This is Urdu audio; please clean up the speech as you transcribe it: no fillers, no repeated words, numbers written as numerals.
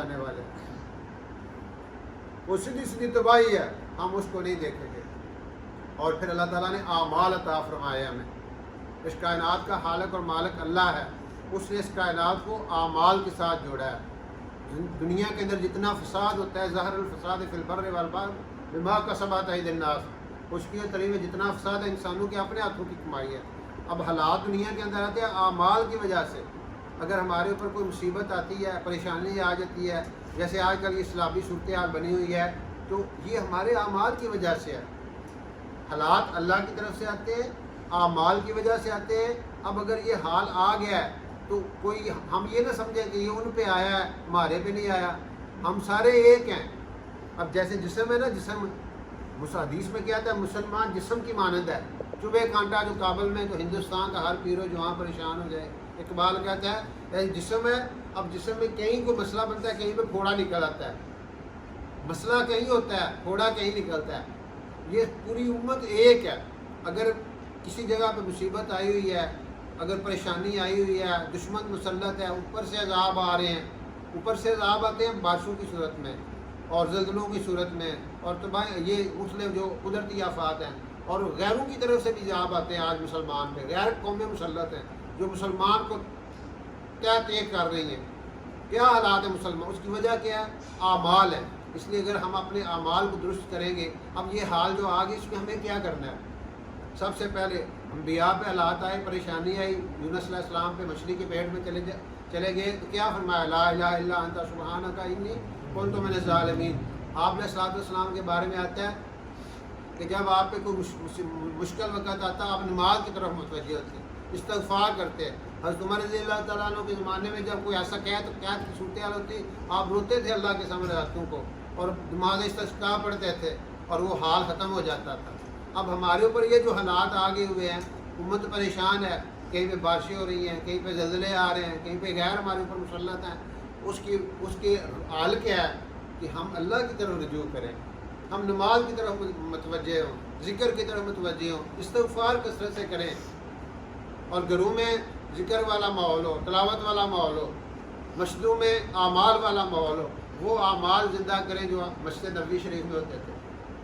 جانے والے ہیں، وہ سیدھی سیدھی تباہی ہے، ہم اس کو نہیں دیکھیں گے۔ اور پھر اللہ تعالیٰ نے اعمال عطا فرمائے ہمیں۔ اس کائنات کا خالق اور مالک اللہ ہے، اس نے اس کائنات کو اعمال کے ساتھ جوڑا ہے۔ دنیا کے اندر جتنا فساد ہوتا ہے، ظاہر الفساد فی البر والبحر بما کسبت ایدی الناس، خشکی اور تری میں جتنا فساد ہے انسانوں کے اپنے ہاتھوں کی کمائی ہے۔ اب حالات دنیا کے اندر آتے ہیں اعمال کی وجہ سے۔ اگر ہمارے اوپر کوئی مصیبت آتی ہے، پریشانی آ جاتی ہے، جیسے آج کل یہ اسلامی صورتحال بنی ہوئی ہے، تو یہ ہمارے اعمال کی وجہ سے ہے۔ حالات اللہ کی طرف سے آتے ہیں، اعمال کی وجہ سے آتے ہیں۔ اب اگر یہ حال آ گیا ہے تو کوئی ہم یہ نہ سمجھیں کہ یہ ان پہ آیا ہے، ہمارے پہ نہیں آیا، ہم سارے ایک ہیں۔ اب جیسے جسم ہے نا، جسم حدیث میں کیا تھا، مسلمان جسم کی مانند ہے، چبھے کانٹا جو کابل میں تو ہندوستان کا ہر پیر و جوان پریشان ہو جائے۔ اقبال کہتا ہے جسم ہے، اب جسم میں کہیں کوئی مسئلہ بنتا ہے، کہیں پہ پھوڑا نکل آتا ہے، مسئلہ کہیں ہوتا ہے، پھوڑا کہیں نکلتا ہے۔ یہ پوری امت ایک ہے۔ اگر کسی جگہ پہ مصیبت آئی ہوئی ہے، اگر پریشانی آئی ہوئی ہے، دشمن مسلط ہے، اوپر سے عذاب آ رہے ہیں، اوپر سے عذاب آتے ہیں بارشوں کی صورت میں اور زلزلوں کی صورت میں، اور یہ مختلف جو قدرتی آفات ہیں، اور غیروں کی طرف سے بھی عذاب آتے ہیں۔ آج مسلمان پہ غیر قومیں مسلط ہیں جو مسلمان کو تحت ایک کر رہی ہیں۔ کیا حالات ہیں مسلمان؟ اس کی وجہ کیا ہے؟ اعمال ہے۔ اس لیے اگر ہم اپنے اعمال کو درست کریں گے، اب یہ حال جو آگے اس میں ہمیں کیا کرنا ہے؟ سب سے پہلے انبیاء پہ حالات آئے، پریشانی آئی، یونس علیہ السلام پہ مچھلی کے پیٹ میں چلے گئے تو کیا فرمایا؟ لا الہ الا انت سبحانک انی کنت من الظالمین۔ آپ نے صلی اللہ علیہ وسلم کے بارے میں آتا ہے کہ جب آپ پہ کوئی مشکل وقت آتا، آپ نماز کی طرف متوجہ ہوتے، استغفار کرتے۔ حضرت عمر رضی اللہ تعالیٰ عنہ کے زمانے میں جب کوئی ایسا قید کی صورتحال ہوتی، آپ روتے تھے اللہ کے سامنے راتوں کو، اور نماز استسقاء پڑھتے تھے، اور وہ حال ختم ہو جاتا تھا۔ اب ہمارے اوپر یہ جو حالات آگے ہوئے ہیں، امت پریشان ہے، کہیں پہ بارشیں ہو رہی ہیں، کہیں پہ زلزلے آ رہے ہیں، کہیں پہ غیر ہمارے اوپر مسلط ہیں، اس کے حال کیا ہے کہ ہم اللہ کی طرف رجوع کریں، ہم نماز کی طرف متوجہ ہوں، ذکر کی طرف متوجہ ہوں، استغفار کثرت سے کریں، اور گھروں میں ذکر والا ماحول ہو، تلاوت والا ماحول ہو، مسجدوں میں اعمال والا ماحول ہو، وہ اعمال زندہ کریں جو مسجد نبوی شریف میں ہوتے تھے۔